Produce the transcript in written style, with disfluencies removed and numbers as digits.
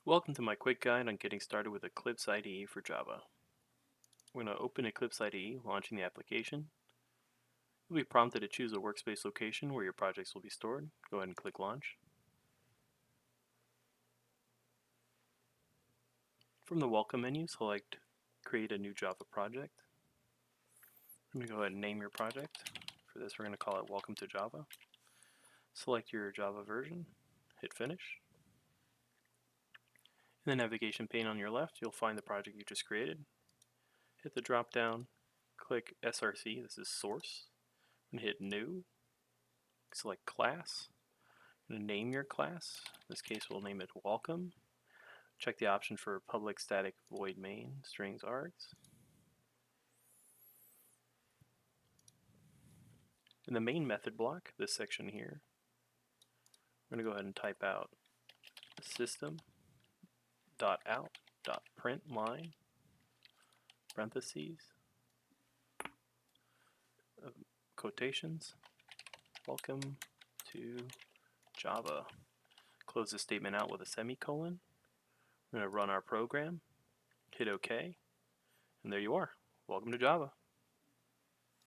Welcome to my quick guide on getting started with Eclipse IDE for Java. We're going to open Eclipse IDE, launching the application. You'll be prompted to choose a workspace location where your projects will be stored. Go ahead and click Launch. From the Welcome menu, select Create a new Java project. I'm going to go ahead and name your project. For this, we're going to call it Welcome to Java. Select your Java version, hit Finish. In the navigation pane on your left, you'll find the project you just created. Hit the drop down, click SRC, this is source, and hit New. Select Class. I'm going to name your class. In this case, we'll name it Welcome. Check the option for public static void main strings args. In the main method block, this section here, we're going to go ahead and type out system.out.println parentheses quotations welcome to Java. Close the statement out with a semicolon. We're going to run our program, hit OK, and there you are. Welcome to Java.